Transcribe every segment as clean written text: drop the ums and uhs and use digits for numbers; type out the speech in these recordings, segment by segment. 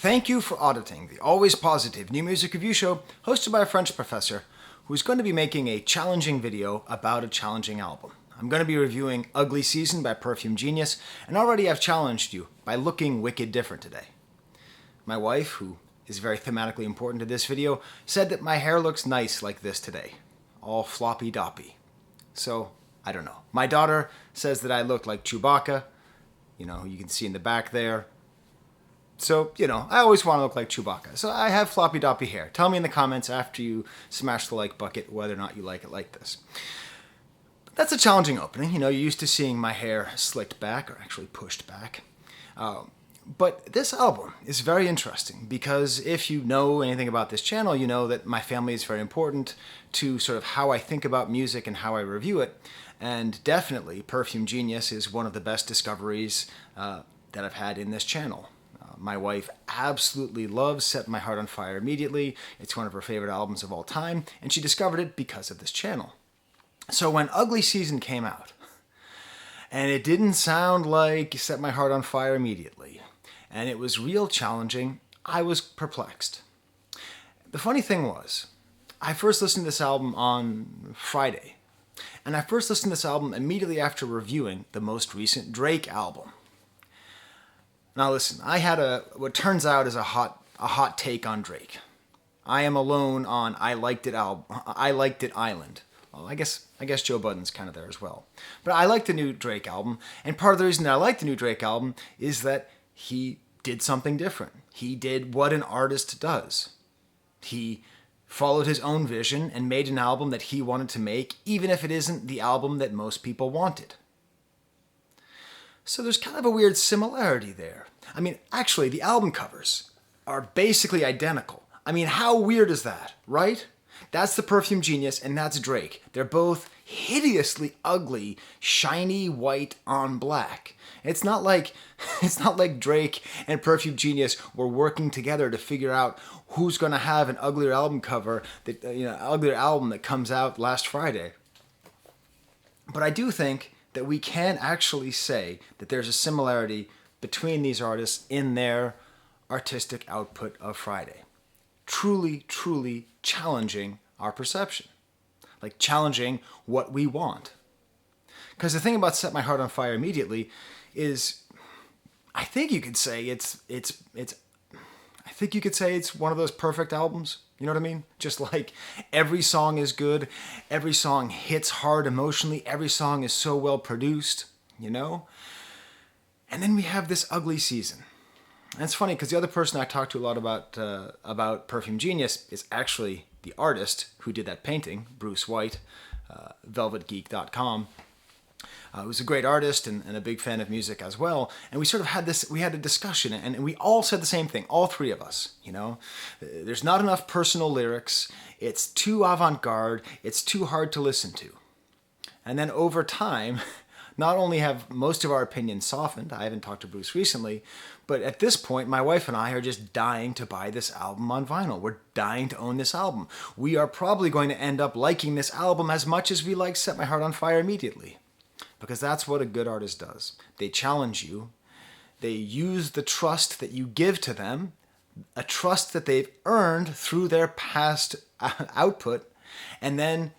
Thank you for auditing the always positive new music review show hosted by a French professor who's going to be making a challenging video about a challenging album. I'm going to be reviewing Ugly Season by Perfume Genius, and already I've challenged you by looking wicked different today. My wife, who is very thematically important to this video, said that my hair looks nice like this today, all floppy-doppy. So, I don't know. My daughter says that I look like Chewbacca, you can see in the back there. So, I always want to look like Chewbacca. So I have floppy-doppy hair. Tell me in the comments after you smash the like bucket whether or not you like it like this. But that's a challenging opening. You're used to seeing my hair slicked back, or actually pushed back. But this album is very interesting because if you know anything about this channel, you know that my family is very important to sort of how I think about music and how I review it. And definitely, Perfume Genius is one of the best discoveries that I've had in this channel. My wife absolutely loves Set My Heart on Fire Immediately. It's one of her favorite albums of all time, and she discovered it because of this channel. So when Ugly Season came out, and it didn't sound like Set My Heart on Fire Immediately, and it was real challenging, I was perplexed. The funny thing was, I first listened to this album on Friday, and I first listened to this album immediately after reviewing the most recent Drake album. Now listen, I had what turns out is a hot take on Drake. I am alone on I Liked It Island. Well, I guess Joe Budden's kind of there as well. But I like the new Drake album, and part of the reason that I like the new Drake album is that he did something different. He did what an artist does. He followed his own vision and made an album that he wanted to make, even if it isn't the album that most people wanted. So there's kind of a weird similarity there. I mean, actually, the album covers are basically identical. I mean, how weird is that, right? That's the Perfume Genius, and that's Drake. They're both hideously ugly, shiny white on black. It's not like Drake and Perfume Genius were working together to figure out who's going to have an uglier album cover, uglier album that comes out last Friday. But I do think that we can actually say that there's a similarity between these artists in their artistic output of Friday. Truly, truly challenging our perception. Like challenging what we want. Because the thing about Set My Heart on Fire Immediately is, I think you could say it's one of those perfect albums. You know what I mean? Just like every song is good, every song hits hard emotionally, every song is so well produced, And then we have this Ugly Season. And it's funny because the other person I talked to a lot about Perfume Genius is actually the artist who did that painting, Bruce White, velvetgeek.com. Who's a great artist and a big fan of music as well. And we sort of had a discussion, and we all said the same thing, all three of us, There's not enough personal lyrics, it's too avant-garde, it's too hard to listen to. And then over time, not only have most of our opinions softened, I haven't talked to Bruce recently, but at this point, my wife and I are just dying to buy this album on vinyl. We're dying to own this album. We are probably going to end up liking this album as much as we like Set My Heart on Fire Immediately. Because that's what a good artist does. They challenge you. They use the trust that you give to them, a trust that they've earned through their past output, and then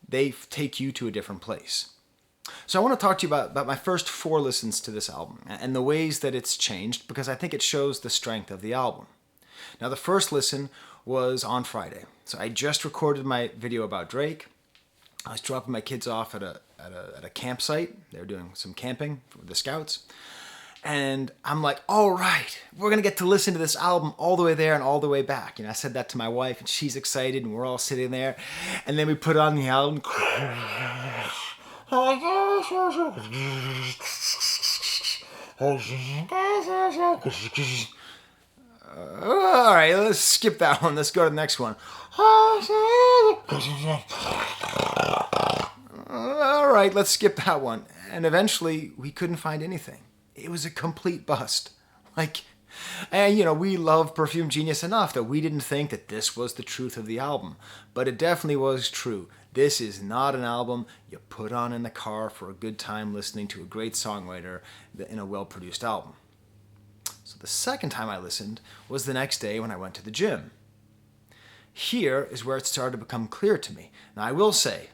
they take you to a different place. So I want to talk to you about my first 4 listens to this album and the ways that it's changed, because I think it shows the strength of the album. Now, the first listen was on Friday. So I just recorded my video about Drake. I was dropping my kids off at a campsite. They were doing some camping with the Scouts. And I'm like, all right, we're going to get to listen to this album all the way there and all the way back. I said that to my wife, and she's excited, and we're all sitting there. And then we put on the album. All right, let's skip that one. Let's go to the next one. All right, let's skip that one. And eventually, we couldn't find anything. It was a complete bust. We love Perfume Genius enough that we didn't think that this was the truth of the album. But it definitely was true. This is not an album you put on in the car for a good time listening to a great songwriter in a well-produced album. So The second time I listened was the next day when I went to the gym. Here is where it started to become clear to me. Now I will say,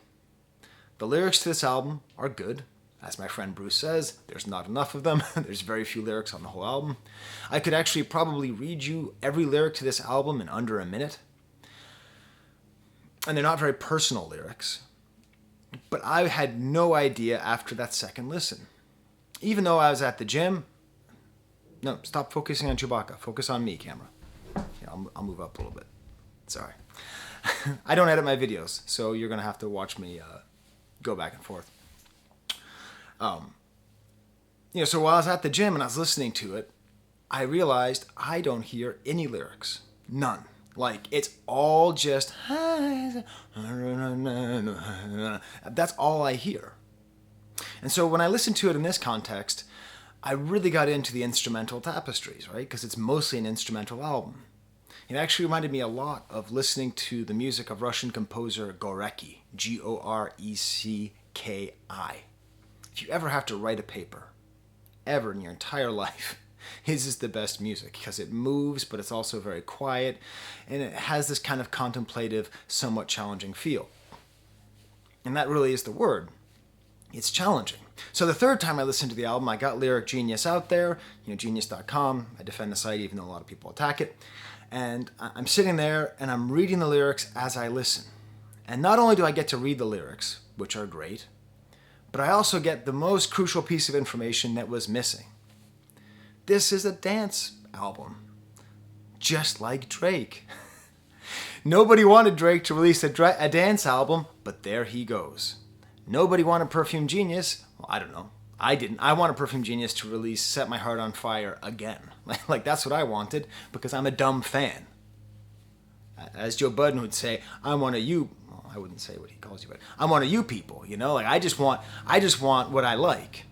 the lyrics to this album are good. As my friend Bruce says, there's not enough of them. There's very few lyrics on the whole album. I could actually probably read you every lyric to this album in under a minute. And they're not very personal lyrics. But I had no idea after that second listen. Even though I was at the gym, no, stop focusing on Chewbacca. Focus on me, camera. Yeah, I'll move up a little bit. Sorry. I don't edit my videos, so you're going to have to watch me go back and forth. So while I was at the gym and I was listening to it, I realized I don't hear any lyrics. None. Like, it's all just... That's all I hear. And so when I listened to it in this context, I really got into the instrumental tapestries, right? Because it's mostly an instrumental album. It actually reminded me a lot of listening to the music of Russian composer Gorecki, Gorecki. If you ever have to write a paper, ever in your entire life, his is the best music because it moves, but it's also very quiet, and it has this kind of contemplative, somewhat challenging feel. And that really is the word. It's challenging. So the third time I listened to the album, I got Lyric Genius out there, genius.com. I defend the site even though a lot of people attack it. And I'm sitting there and I'm reading the lyrics as I listen. And not only do I get to read the lyrics, which are great, but I also get the most crucial piece of information that was missing. This is a dance album, just like Drake. Nobody wanted Drake to release a dance album, but there he goes. Nobody wanted Perfume Genius. Well, I don't know. I didn't. I wanted Perfume Genius to release Set My Heart on Fire again. Like that's what I wanted because I'm a dumb fan. As Joe Budden would say, I'm one of you. Well, I wouldn't say what he calls you, but I'm one of you people. Like I just want what I like.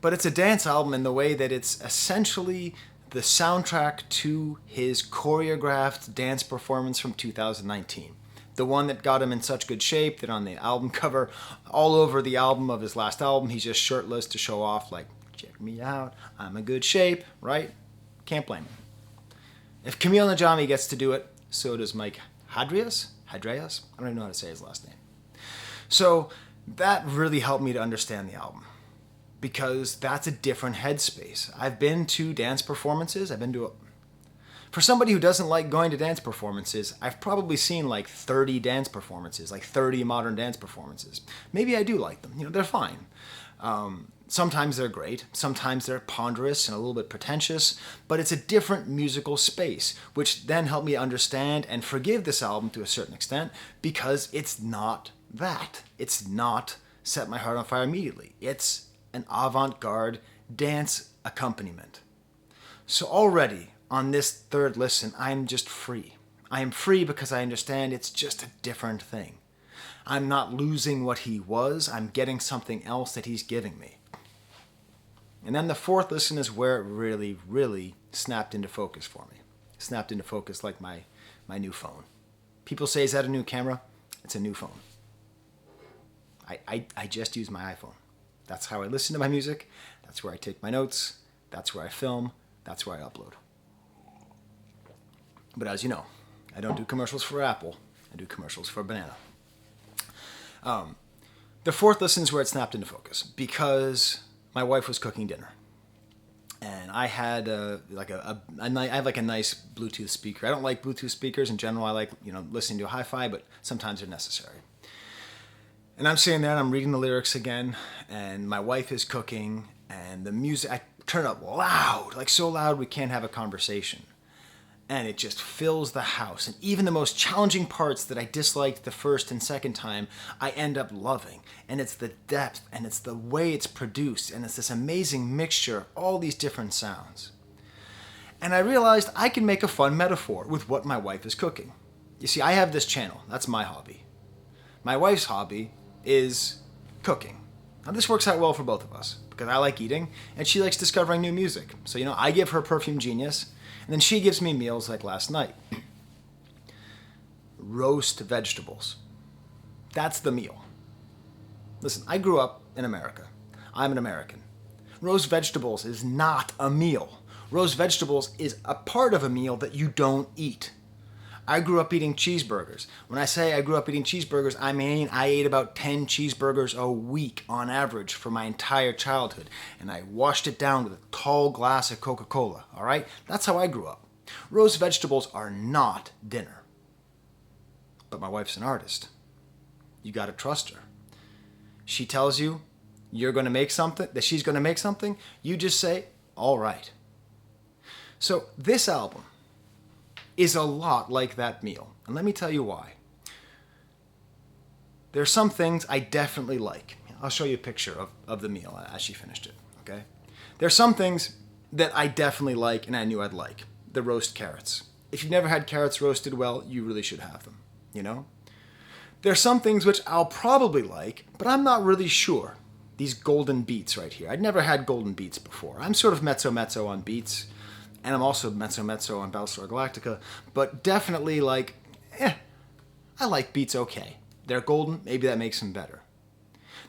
But it's a dance album in the way that it's essentially the soundtrack to his choreographed dance performance from 2019. The one that got him in such good shape that on the album cover, all over the album of his last album, he's just shirtless to show off, like, check me out, I'm in good shape, right? Can't blame him. If Camille Najami gets to do it, so does Mike Hadrias? I don't even know how to say his last name. So that really helped me to understand the album because that's a different headspace. I've been to dance performances. For somebody who doesn't like going to dance performances, I've probably seen like 30 dance performances, like 30 modern dance performances. Maybe I do like them. They're fine. Sometimes they're great. Sometimes they're ponderous and a little bit pretentious, but it's a different musical space, which then helped me understand and forgive this album to a certain extent because it's not that. It's not Set My Heart on Fire immediately. It's an avant-garde dance accompaniment. So already, on this third listen, I'm just free. I am free because I understand it's just a different thing. I'm not losing what he was, I'm getting something else that he's giving me. And then the fourth listen is where it really, really snapped into focus for me. Snapped into focus like my new phone. People say, is that a new camera? It's a new phone. I just use my iPhone. That's how I listen to my music. That's where I take my notes. That's where I film. That's where I upload. But as you know, I don't do commercials for Apple. I do commercials for Banana. The fourth listen is where it snapped into focus because my wife was cooking dinner. And I had I have like a nice Bluetooth speaker. I don't like Bluetooth speakers in general. I like, listening to hi-fi, but sometimes they're necessary. And I'm sitting there and I'm reading the lyrics again, and my wife is cooking, and the music, I turn it up loud, like so loud we can't have a conversation. And it just fills the house. And even the most challenging parts that I disliked the first and second time, I end up loving. And it's the depth, and it's the way it's produced, and it's this amazing mixture of all these different sounds. And I realized I can make a fun metaphor with what my wife is cooking. You see, I have this channel. That's my hobby. My wife's hobby is cooking. Now this works out well for both of us because I like eating and she likes discovering new music. So, I give her Perfume Genius and then she gives me meals like last night. Roast vegetables. That's the meal. Listen, I grew up in America. I'm an American. Roast vegetables is not a meal. Roast vegetables is a part of a meal that you don't eat. I grew up eating cheeseburgers. When I say I grew up eating cheeseburgers, I mean I ate about 10 cheeseburgers a week on average for my entire childhood. And I washed it down with a tall glass of Coca-Cola, all right? That's how I grew up. Roast vegetables are not dinner. But my wife's an artist. You gotta trust her. She tells you you're gonna make something, that she's gonna make something, you just say, all right. So this album is a lot like that meal. And let me tell you why. There are some things I definitely like. I'll show you a picture of the meal as she finished it, okay? There are some things that I definitely like and I knew I'd like. The roast carrots. If you've never had carrots roasted well, you really should have them, you know? There are some things which I'll probably like, but I'm not really sure. These golden beets right here. I'd never had golden beets before. I'm sort of mezzo on beets. And I'm also mezzo on Battlestar Galactica, but definitely I like beets okay. They're golden, maybe that makes them better.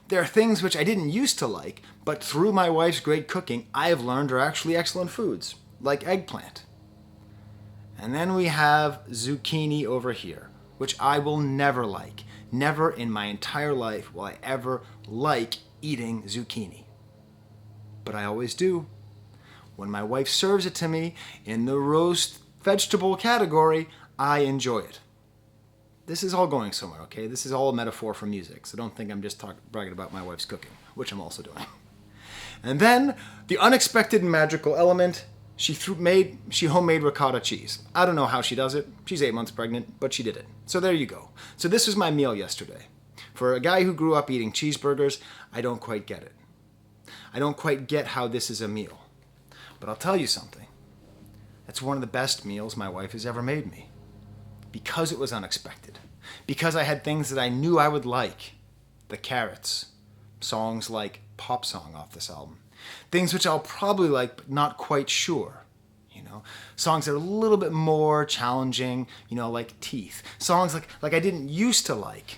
There are things which I didn't used to like, but through my wife's great cooking, I have learned are actually excellent foods, like eggplant. And then we have zucchini over here, which I will never like. Never in my entire life will I ever like eating zucchini. But I always do. When my wife serves it to me in the roast vegetable category, I enjoy it. This is all going somewhere, okay? This is all a metaphor for music, so don't think I'm just bragging about my wife's cooking, which I'm also doing. And then, the unexpected and magical element, she homemade ricotta cheese. I don't know how she does it. She's 8 months pregnant, but she did it. So there you go. So this was my meal yesterday. For a guy who grew up eating cheeseburgers, I don't quite get it. I don't quite get how this is a meal. But I'll tell you something. It's one of the best meals my wife has ever made me. Because it was unexpected. Because I had things that I knew I would like. The carrots. Songs like Pop Song off this album. Things which I'll probably like, but not quite sure. You know, songs that are a little bit more challenging, you know, like Teeth. Songs like I didn't used to like.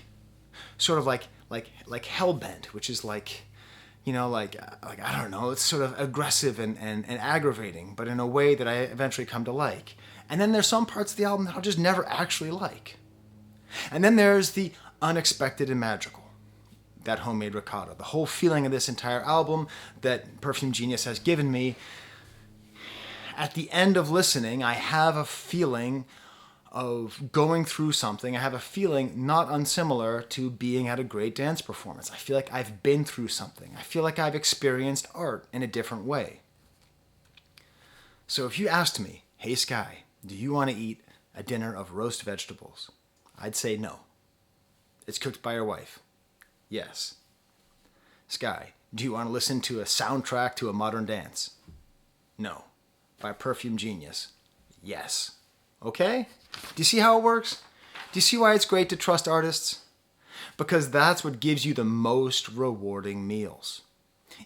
Sort of like Hellbent, which is like, you know, like I don't know, it's sort of aggressive and aggravating, but in a way that I eventually come to like. And then there's some parts of the album that I'll just never actually like. And then there's the unexpected and magical. That homemade ricotta. The whole feeling of this entire album that Perfume Genius has given me. At the end of listening, I have a feeling of going through something. I have a feeling not unsimilar to being at a great dance performance. I feel like I've been through something. I feel like I've experienced art in a different way. So if you asked me, hey Sky, do you want to eat a dinner of roast vegetables? I'd say no. It's cooked by your wife. Yes. Sky, do you want to listen to a soundtrack to a modern dance? No. By Perfume Genius? Yes. Okay? Do you see how it works? Do you see why it's great to trust artists? Because that's what gives you the most rewarding meals.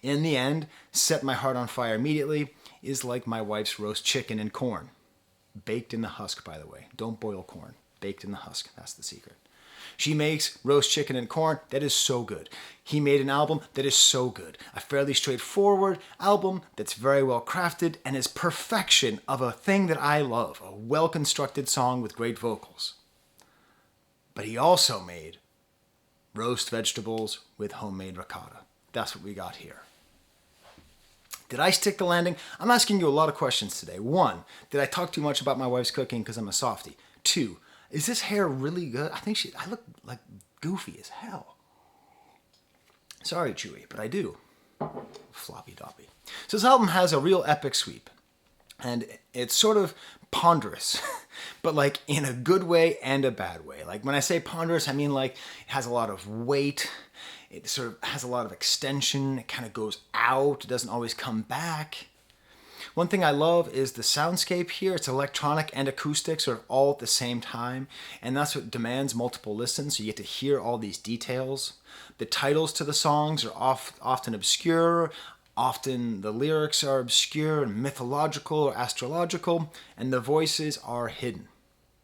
In the end, Set My Heart on Fire Immediately is like my wife's roast chicken and corn. Baked in the husk, by the way. Don't boil corn. Baked in the husk. That's the secret. She makes roast chicken and corn that is so good. He made an album that is so good. A fairly straightforward album that's very well crafted and is perfection of a thing that I love. A well-constructed song with great vocals. But he also made roast vegetables with homemade ricotta. That's what we got here. Did I stick the landing? I'm asking you a lot of questions today. 1, did I talk too much about my wife's cooking because I'm a softie? 2, is this hair really good? I look like goofy as hell. Sorry, Chewy, but I do. Floppy doppy. So this album has a real epic sweep. And it's sort of ponderous, but like in a good way and a bad way. Like when I say ponderous, I mean like it has a lot of weight. It sort of has a lot of extension. It kind of goes out. It doesn't always come back. One thing I love is the soundscape here. It's electronic and acoustic sort of all at the same time. And that's what demands multiple listens. So you get to hear all these details. The titles to the songs are often obscure. Often the lyrics are obscure and mythological or astrological. And the voices are hidden.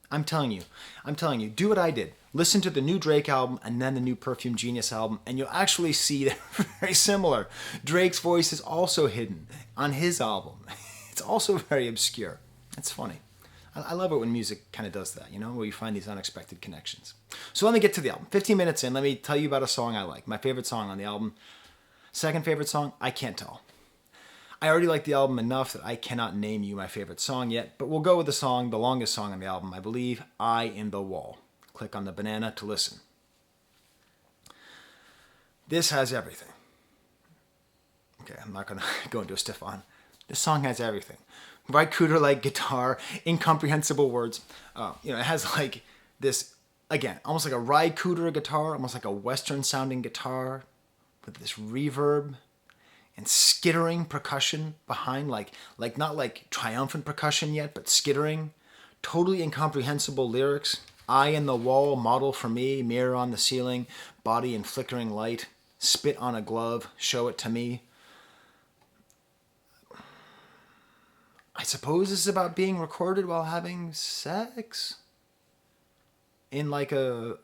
I'm telling you, do what I did. Listen to the new Drake album and then the new Perfume Genius album, and you'll actually see they're very similar. Drake's voice is also hidden on his album. It's also very obscure. It's funny. I love it when music kind of does that, where you find these unexpected connections. So let me get to the album. 15 minutes in, let me tell you about a song I like. My favorite song on the album. Second favorite song, I can't tell. I already like the album enough that I cannot name you my favorite song yet, but we'll go with the song, the longest song on the album, I believe, Eye in the Wall. Click on the banana to listen. This has everything. Okay, I'm not going to go into a stiff on. This song has everything. Rycooder-like guitar, incomprehensible words. It has like this, again, almost like a Rycooder guitar, almost like a Western-sounding guitar with this reverb and skittering percussion behind, like not like triumphant percussion yet, but skittering. Totally incomprehensible lyrics. Eye in the wall, model for me, mirror on the ceiling, body in flickering light, spit on a glove, show it to me. I suppose this is about being recorded while having sex in like a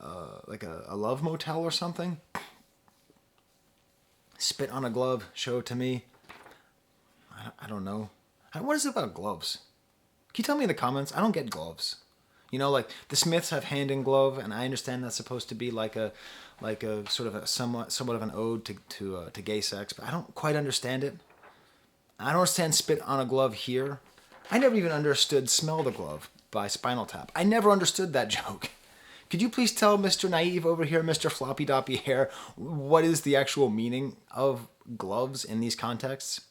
love motel or something. Spit on a glove, show it to me. I don't know. What is it about gloves? Can you tell me in the comments? I don't get gloves. Like the Smiths have hand in glove, and I understand that's supposed to be like a sort of a somewhat of an ode to gay sex, but I don't quite understand it. I don't understand spit on a glove here. I never even understood smell the glove by Spinal Tap. I never understood that joke. Could you please tell Mr. Naive over here, Mr. Floppy Doppy Hair, what is the actual meaning of gloves in these contexts?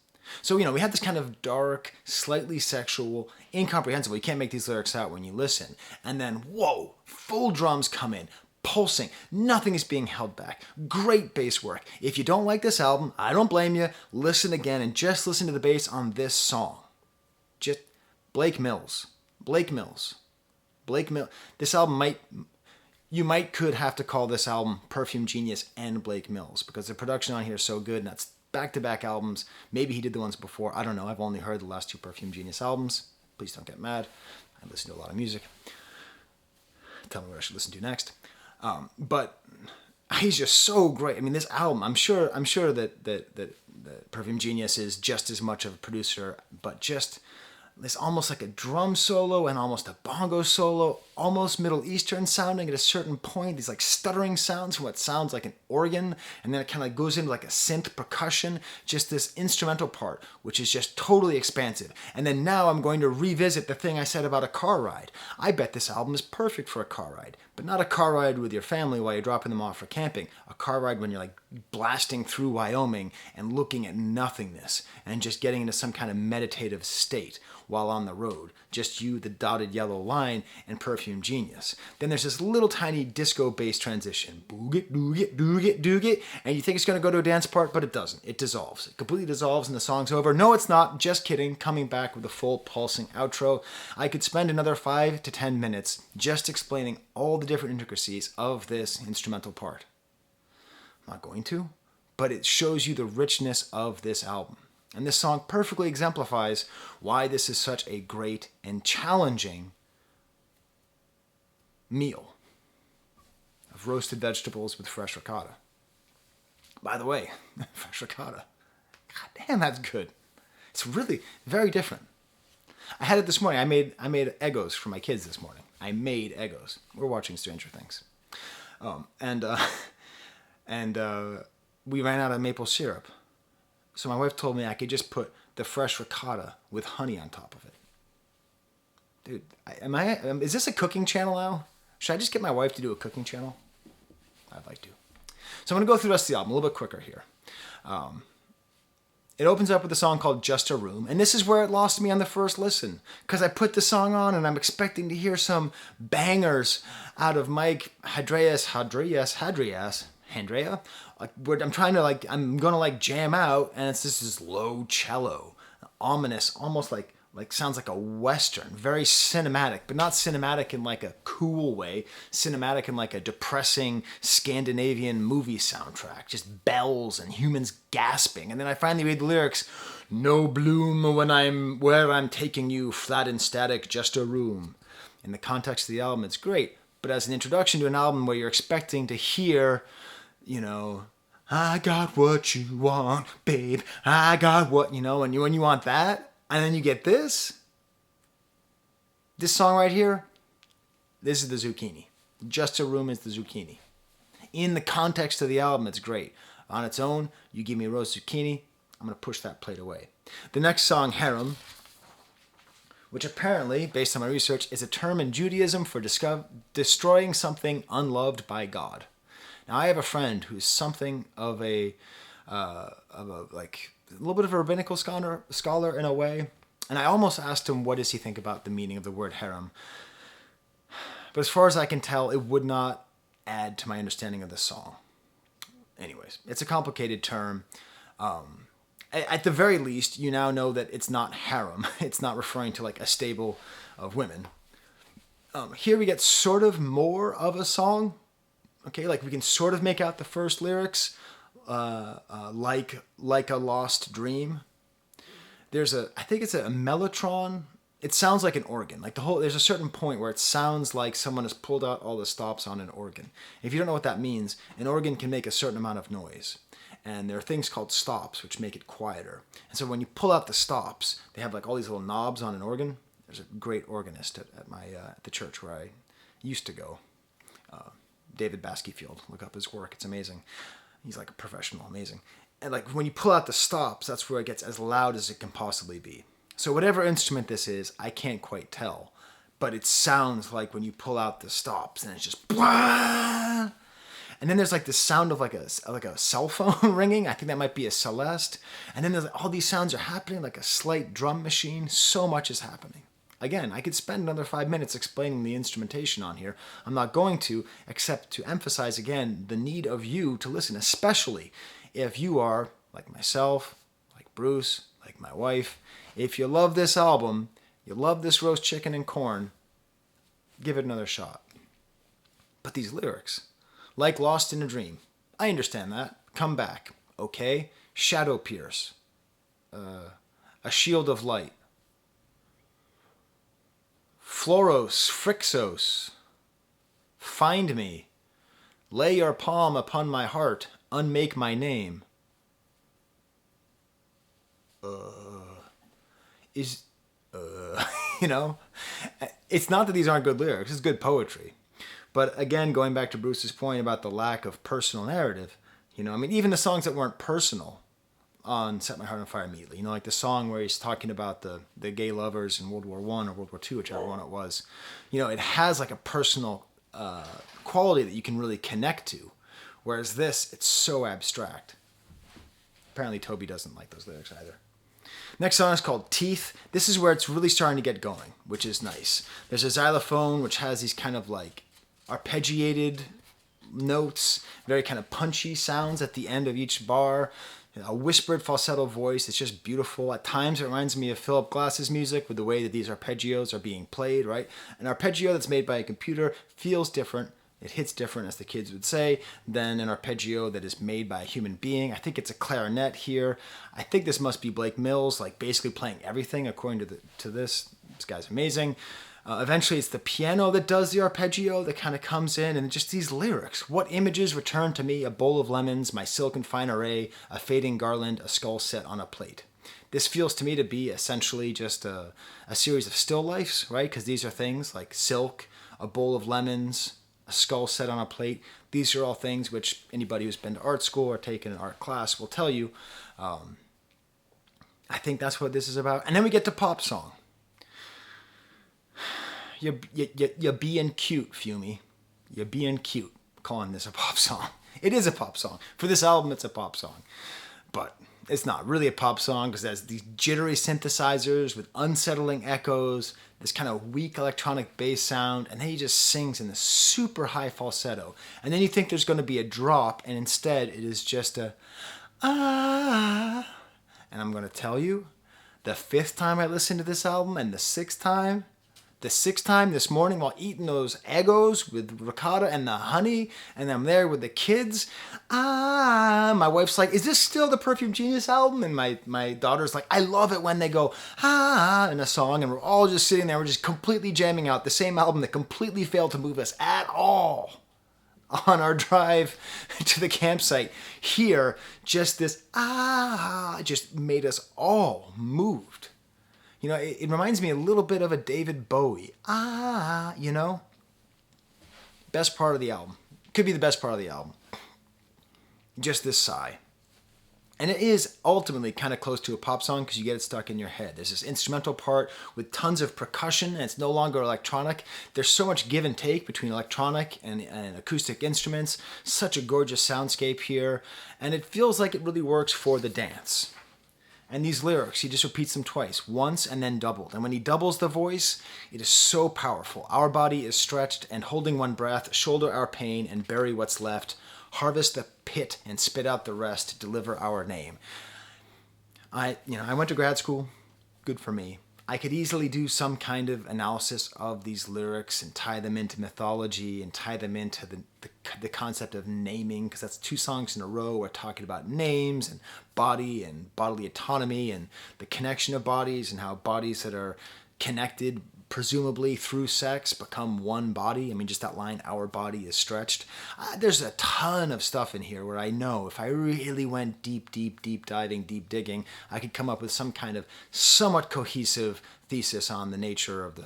So, we have this kind of dark, slightly sexual, incomprehensible. You can't make these lyrics out when you listen. And then, whoa, full drums come in, pulsing. Nothing is being held back. Great bass work. If you don't like this album, I don't blame you. Listen again and just listen to the bass on this song. Just Blake Mills. This album could have to call this album Perfume Genius and Blake Mills, because the production on here is so good, and that's back-to-back albums. Maybe he did the ones before. I don't know. I've only heard the last two Perfume Genius albums. Please don't get mad. I listen to a lot of music. Tell me what I should listen to next. But he's just so great. I mean, this album, I'm sure that Perfume Genius is just as much of a producer, but just this almost like a drum solo and almost a bongo solo, almost Middle Eastern sounding at a certain point. These like stuttering sounds from what sounds like an organ, and then it kind of goes into like a synth percussion, just this instrumental part, which is just totally expansive. And then now I'm going to revisit the thing I said about a car ride. I bet this album is perfect for a car ride, but not a car ride with your family while you're dropping them off for camping. A car ride when you're like blasting through Wyoming and looking at nothingness and just getting into some kind of meditative state while on the road. Just you, the dotted yellow line, and Perfume Genius. Then there's this little tiny disco bass transition. Boog-it, doog-it, doog-it, doog-it. And you think it's going to go to a dance part, but it doesn't. It dissolves. It completely dissolves and the song's over. No, it's not. Just kidding. Coming back with a full pulsing outro. I could spend another 5 to 10 minutes just explaining all the different intricacies of this instrumental part. I'm not going to, but it shows you the richness of this album. And this song perfectly exemplifies why this is such a great and challenging meal of roasted vegetables with fresh ricotta. By the way, fresh ricotta. God damn, that's good. It's really very different. I had it this morning. I made Eggos for my kids this morning. I made Eggos. We're watching Stranger Things. We ran out of maple syrup. So my wife told me I could just put the fresh ricotta with honey on top of it. Dude, is this a cooking channel now? Should I just get my wife to do a cooking channel? I'd like to. So I'm going to go through the rest of the album a little bit quicker here. It opens up with a song called Just a Room, and this is where it lost me on the first listen, because I put the song on and I'm expecting to hear some bangers out of Mike Hadreas. I'm gonna jam out, and it's this low cello, ominous, almost like sounds like a Western, very cinematic, but not cinematic in like a cool way, cinematic in like a depressing Scandinavian movie soundtrack, just bells and humans gasping. And then I finally read the lyrics, no bloom where I'm taking you, flat and static, just a room. In the context of the album, it's great, but as an introduction to an album where you're expecting to hear, you know, I got what you want, babe. I got what, you know, and when you want that, and then you get this song right here, this is the zucchini. Just a Room is the zucchini. In the context of the album, it's great. On its own, you give me a roast zucchini, I'm going to push that plate away. The next song, Harem, which apparently, based on my research, is a term in Judaism for destroying something unloved by God. Now, I have a friend who's something of a like a little bit of a rabbinical scholar in a way, and I almost asked him what does he think about the meaning of the word harem. But as far as I can tell, it would not add to my understanding of the song. Anyways, it's a complicated term. At the very least, you now know that it's not harem. It's not referring to like a stable of women. Here we get sort of more of a song. Okay, like we can sort of make out the first lyrics, like a lost dream. I think it's a mellotron. It sounds like an organ. Like there's a certain point where it sounds like someone has pulled out all the stops on an organ. If you don't know what that means, an organ can make a certain amount of noise. And there are things called stops which make it quieter. And so when you pull out the stops, they have like all these little knobs on an organ. There's a great organist at the church where I used to go. David Baskyfield. Look up his work. It's amazing. He's like a professional. Amazing. And like when you pull out the stops, that's where it gets as loud as it can possibly be. So whatever instrument this is, I can't quite tell. But it sounds like when you pull out the stops and it's just blah! And then there's like the sound of like a cell phone ringing. I think that might be a Celeste. And then there's all these sounds are happening like a slight drum machine. So much is happening. Again, I could spend another 5 minutes explaining the instrumentation on here. I'm not going to, except to emphasize again the need of you to listen, especially if you are like myself, like Bruce, like my wife. If you love this album, you love this roast chicken and corn, give it another shot. But these lyrics, like Lost in a Dream, I understand that. Come back, okay? Shadow pierce, a shield of light. Floros, Phrixos, find me, lay your palm upon my heart, unmake my name. You know, it's not that these aren't good lyrics, it's good poetry. But again, going back to Bruce's point about the lack of personal narrative, you know, I mean, even the songs that weren't personal on Set My Heart on Fire immediately, you know, like the song where he's talking about the gay lovers in World War I or World War II, whichever one it was, you know, it has like a personal quality that you can really connect to. Whereas this, it's so abstract. Apparently Toby doesn't like those lyrics either. Next song is called Teeth. This is where it's really starting to get going, which is nice. There's a xylophone which has these kind of like arpeggiated notes, very kind of punchy sounds at the end of each bar. A whispered falsetto voice. It's just beautiful. At times it reminds me of Philip Glass's music with the way that these arpeggios are being played, right? An arpeggio that's made by a computer feels different. It hits different, as the kids would say, than an arpeggio that is made by a human being. I think it's a clarinet here. I think this must be Blake Mills, like basically playing everything according to this. This guy's amazing. Eventually it's the piano that does the arpeggio that kind of comes in, and just these lyrics. What images return to me? A bowl of lemons, my silk and fine array, a fading garland, a skull set on a plate. This feels to me to be essentially just a series of still lifes, right? Because these are things like silk, a bowl of lemons, a skull set on a plate. These are all things which anybody who's been to art school or taken an art class will tell you. I think that's what this is about. And then we get to pop song. You're being cute, Fumie. You're being cute, calling this a pop song. It is a pop song. For this album, it's a pop song. But it's not really a pop song because there's these jittery synthesizers with unsettling echoes, this kind of weak electronic bass sound, and then he just sings in this super high falsetto. And then you think there's going to be a drop, and instead it is just a ah. And I'm going to tell you, the 5th time I listened to this album and the 6th time, the sixth time this morning while eating those Eggos with ricotta and the honey, and I'm there with the kids. My wife's like, is this still the Perfume Genius album? And my daughter's like, I love it when they go, in a song, and we're all just sitting there, we're just completely jamming out the same album that completely failed to move us at all on our drive to the campsite. Here, just this, just made us all moved. You know, it reminds me a little bit of a David Bowie. You know? Best part of the album. Could be the best part of the album. Just this sigh. And it is ultimately kind of close to a pop song because you get it stuck in your head. There's this instrumental part with tons of percussion, and it's no longer electronic. There's so much give and take between electronic and acoustic instruments. Such a gorgeous soundscape here. And it feels like it really works for the dance. And these lyrics, he just repeats them twice, once and then doubled. And when he doubles the voice, it is so powerful. Our body is stretched and holding one breath, shoulder our pain and bury what's left, harvest the pit and spit out the rest, deliver our name. I went to grad school, good for me. I could easily do some kind of analysis of these lyrics and tie them into mythology and tie them into the concept of naming, because that's 2 songs in a row we're talking about names and body and bodily autonomy and the connection of bodies and how bodies that are connected presumably through sex become one body. I mean, just that line, our body is stretched. There's a ton of stuff in here where I know if I really went deep diving, deep digging, I could come up with some kind of somewhat cohesive thesis on the nature of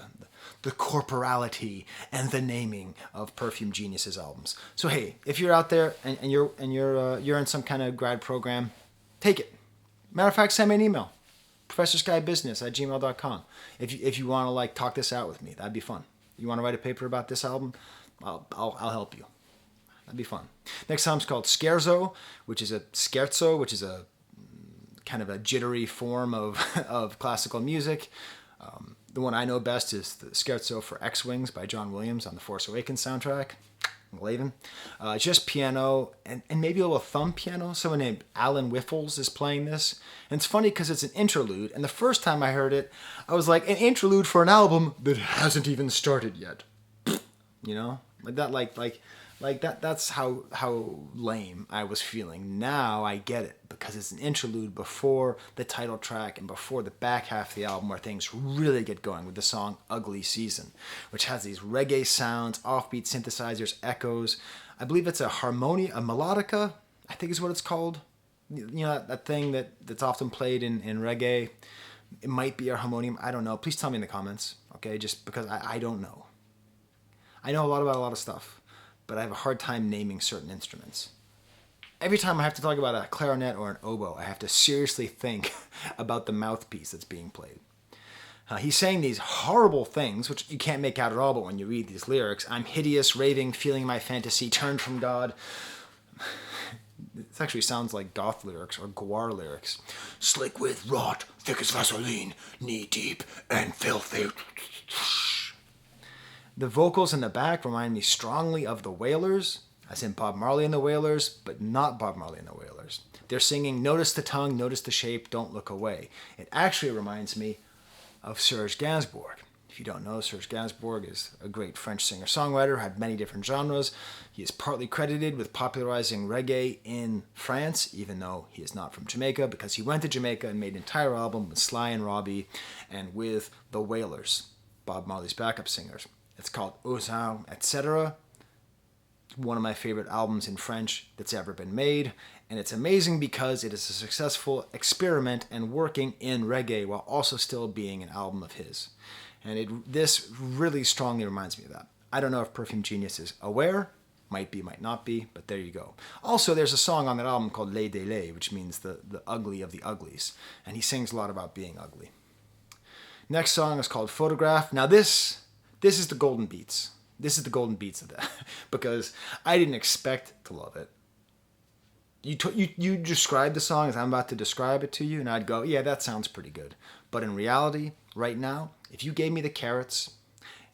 the corporality and the naming of Perfume Genius's albums. So hey, if you're out there and you're in some kind of grad program, take it. Matter of fact, send me an email. ProfessorSkyBusiness@gmail.com. If you want to like talk this out with me, that'd be fun. You want to write a paper about this album? I'll help you. That'd be fun. Next song's called Scherzo, which is a kind of a jittery form of classical music. The one I know best is the Scherzo for X-Wings by John Williams on the Force Awakens soundtrack. Laven. Just piano and maybe a little thumb piano. Someone named Alan Wiffles is playing this. And it's funny because it's an interlude. And the first time I heard it, I was like, an interlude for an album that hasn't even started yet. You know? Like that, that's how lame I was feeling. Now I get it because it's an interlude before the title track and before the back half of the album where things really get going with the song Ugly Season, which has these reggae sounds, offbeat synthesizers, echoes. I believe it's a melodica, I think is what it's called. You know, that thing that's often played in reggae. It might be a harmonium. I don't know. Please tell me in the comments, okay? Just because I don't know. I know a lot about a lot of stuff, but I have a hard time naming certain instruments. Every time I have to talk about a clarinet or an oboe, I have to seriously think about the mouthpiece that's being played. He's saying these horrible things, which you can't make out at all, but when you read these lyrics, I'm hideous, raving, feeling my fantasy, turned from God. This actually sounds like goth lyrics or Gwar lyrics. Slick with rot, thick as Vaseline, knee-deep and filthy. The vocals in the back remind me strongly of the Wailers, as in Bob Marley and the Wailers, but not Bob Marley and the Wailers. They're singing, notice the tongue, notice the shape, don't look away. It actually reminds me of Serge Gainsbourg. If you don't know, Serge Gainsbourg is a great French singer-songwriter, had many different genres. He is partly credited with popularizing reggae in France, even though he is not from Jamaica, because he went to Jamaica and made an entire album with Sly and Robbie and with the Wailers, Bob Marley's backup singers. It's called Ozan, etc. One of my favorite albums in French that's ever been made. And it's amazing because it is a successful experiment and working in reggae while also still being an album of his. And this really strongly reminds me of that. I don't know if Perfume Genius is aware. Might be, might not be, but there you go. Also, there's a song on that album called Les Délais, which means the ugly of the uglies. And he sings a lot about being ugly. Next song is called Photograph. Now this is the golden beats. This is the golden beats of that because I didn't expect to love it. You describe the song as I'm about to describe it to you, and I'd go, yeah, that sounds pretty good. But in reality, right now, if you gave me the carrots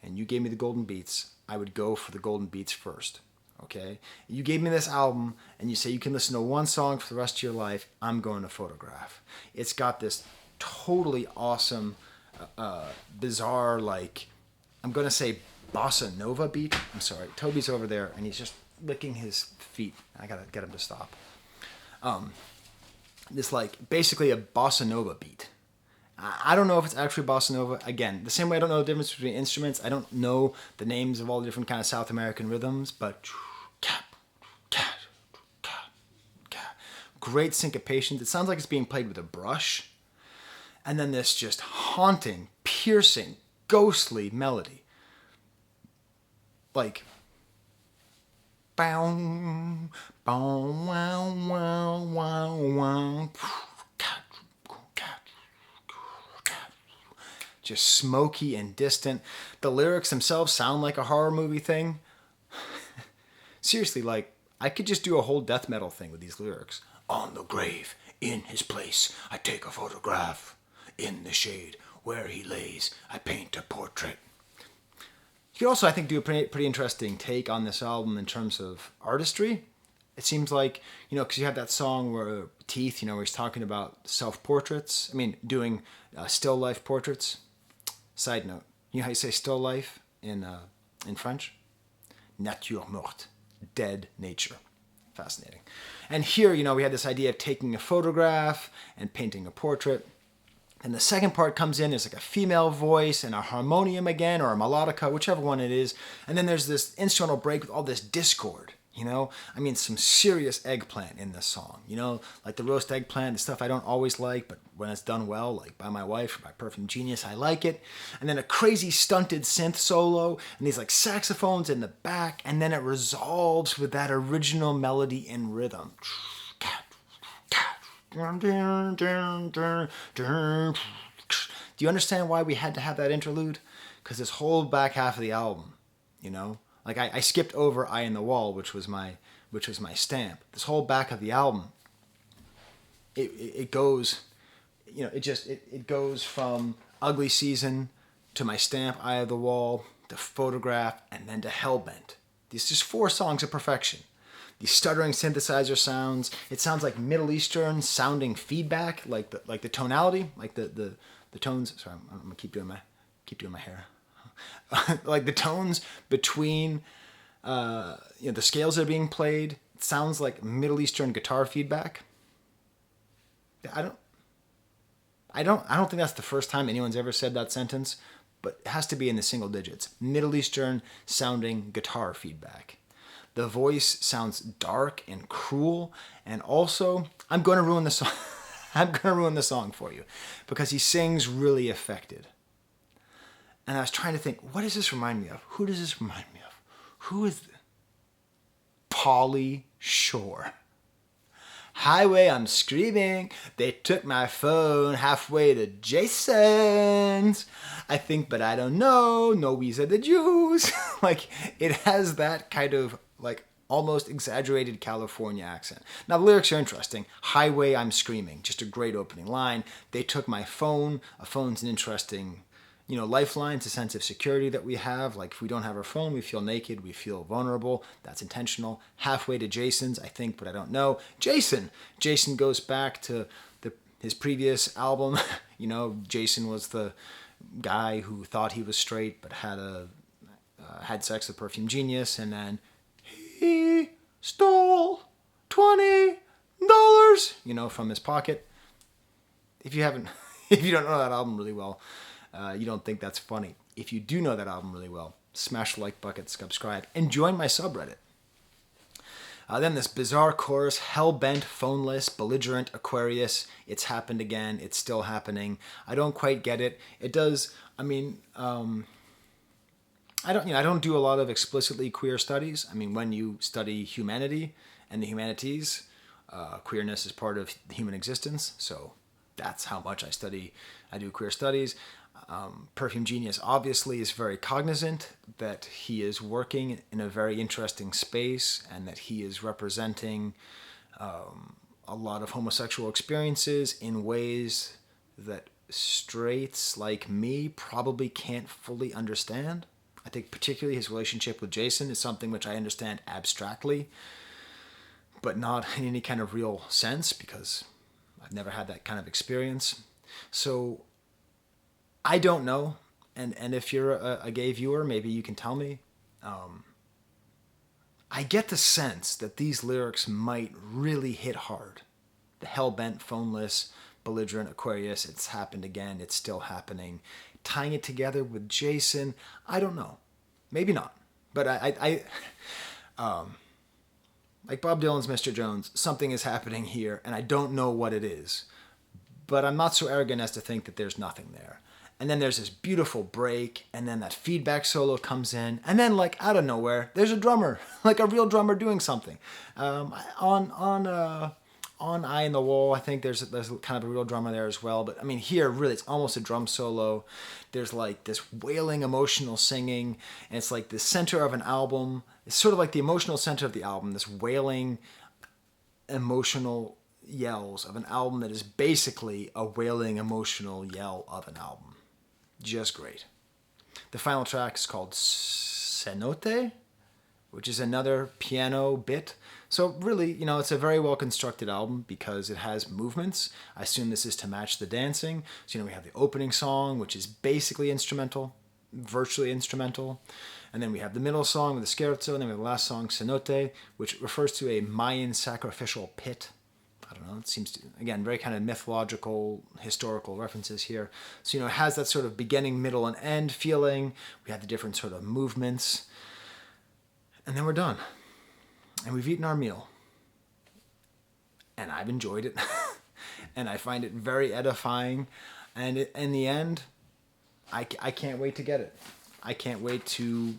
and you gave me the golden beats, I would go for the golden beats first. Okay? You gave me this album and you say you can listen to one song for the rest of your life, I'm going to Photograph. It's got this totally awesome, bizarre, like I'm going to say bossa nova beat. I'm sorry, Toby's over there and he's just licking his feet. I got to get him to stop. This like basically a bossa nova beat. I don't know if it's actually bossa nova. Again, the same way I don't know the difference between instruments. I don't know the names of all the different kind of South American rhythms, but great syncopations. It sounds like it's being played with a brush. And then this just haunting, piercing, ghostly melody. Like, bow, bow, wow, wow, wow, wow. Just smoky and distant. The lyrics themselves sound like a horror movie thing. Seriously, like, I could just do a whole death metal thing with these lyrics. On the grave, in his place, I take a photograph. In the shade, where he lays, I paint a portrait. You could also, I think, do a pretty interesting take on this album in terms of artistry. It seems like, because you have that song where Teeth, where he's talking about self-portraits. I mean, doing still life portraits. Side note, you know how you say still life in French? Nature morte, dead nature. Fascinating. And here, we had this idea of taking a photograph and painting a portrait. And the second part comes in, there's like a female voice and a harmonium again, or a melodica, whichever one it is. And then there's this instrumental break with all this discord, I mean, some serious eggplant in this song, like the roast eggplant, the stuff I don't always like, but when it's done well, like by my wife or by Perfume Genius, I like it. And then a crazy stunted synth solo and these like saxophones in the back, and then it resolves with that original melody and rhythm. Do you understand why we had to have that interlude? Because this whole back half of the album, like I skipped over "Eye in the Wall," which was my stamp. This whole back of the album, it goes, it goes from Ugly Season to my stamp, "Eye of the Wall," to Photograph, and then to Hellbent. These just 4 songs of perfection. These stuttering synthesizer sounds. It sounds like Middle Eastern sounding feedback, like the tonality, like the tones. Sorry, I'm gonna keep doing my hair. Like the tones between the scales that are being played. It sounds like Middle Eastern guitar feedback. I don't think that's the first time anyone's ever said that sentence, but it has to be in the single digits. Middle Eastern sounding guitar feedback. The voice sounds dark and cruel, and also I'm going to ruin the song. I'm going to ruin the song for you because he sings really affected. And I was trying to think, what does this remind me of? Who does this remind me of? Who is this? Pauly Shore. Highway, I'm screaming. They took my phone halfway to Jason's. I think, but I don't know. No, we said the Jews. Like, it has that kind of, like, almost exaggerated California accent. Now, the lyrics are interesting. Highway, I'm screaming. Just a great opening line. They took my phone. A phone's an interesting, lifeline. It's a sense of security that we have. Like, if we don't have our phone, we feel naked. We feel vulnerable. That's intentional. Halfway to Jason's, I think, but I don't know. Jason goes back to his previous album. Jason was the guy who thought he was straight, but had sex with Perfume Genius, and then he stole $20, from his pocket. If you don't know that album really well, you don't think that's funny. If you do know that album really well, smash the like button, subscribe, and join my subreddit. Then this bizarre chorus, hell-bent, phoneless, belligerent, Aquarius. It's happened again. It's still happening. I don't quite get it. It does. I mean, I don't do a lot of explicitly queer studies. I mean, when you study humanity and the humanities, queerness is part of the human existence. So that's how much I do queer studies. Perfume Genius obviously is very cognizant that he is working in a very interesting space and that he is representing a lot of homosexual experiences in ways that straights like me probably can't fully understand. I think particularly his relationship with Jason is something which I understand abstractly, but not in any kind of real sense because I've never had that kind of experience. So I don't know. and if you're a gay viewer, maybe you can tell me. I get the sense that these lyrics might really hit hard. The hellbent, phoneless, belligerent Aquarius, it's happened again, it's still happening. Tying it together with Jason, I don't know. Maybe not. But like Bob Dylan's Mr. Jones, something is happening here, and I don't know what it is. But I'm not so arrogant as to think that there's nothing there. And then there's this beautiful break, and then that feedback solo comes in, and then like out of nowhere, there's a drummer, like a real drummer doing something. On Eye in the Wall, I think there's kind of a real drummer there as well. But I mean, here really it's almost a drum solo. There's like this wailing, emotional singing, and it's like the center of an album. It's sort of like the emotional center of the album. This wailing, emotional yells of an album that is basically a wailing, emotional yell of an album. Just great. The final track is called Cenote, which is another piano bit. So really, it's a very well constructed album because it has movements. I assume this is to match the dancing. So, we have the opening song, which is basically instrumental, virtually instrumental. And then we have the middle song with the scherzo, and then we have the last song, Cenote, which refers to a Mayan sacrificial pit. I don't know, it seems to, again, very kind of mythological, historical references here. So, it has that sort of beginning, middle, and end feeling. We have the different sort of movements. And then we're done. And we've eaten our meal. And I've enjoyed it. And I find it very edifying. And in the end, I can't wait to get it. I can't wait to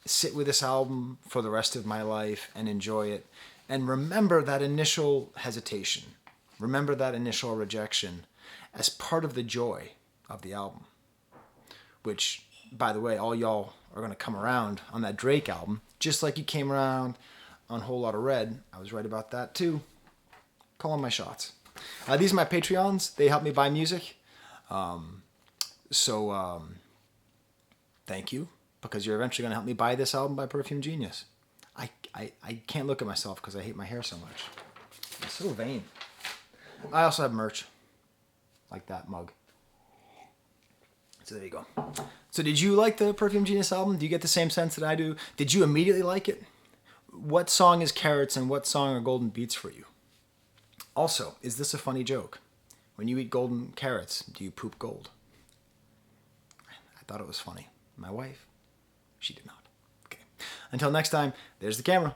sit with this album for the rest of my life and enjoy it. And remember that initial hesitation. Remember that initial rejection as part of the joy of the album. Which, by the way, all y'all are going to come around on that Drake album. Just like you came around on Whole Lotta Red. I was right about that too. Calling my shots. These are my Patreons. They help me buy music. Thank you. Because you're eventually going to help me buy this album by Perfume Genius. I can't look at myself because I hate my hair so much. I'm so vain. I also have merch. Like that mug. So there you go. So did you like the Perfume Genius album? Do you get the same sense that I do? Did you immediately like it? What song is Carrots and what song are Golden Beets for you? Also, is this a funny joke? When you eat golden carrots, do you poop gold? I thought it was funny. My wife, she did not. Okay. Until next time, there's the camera.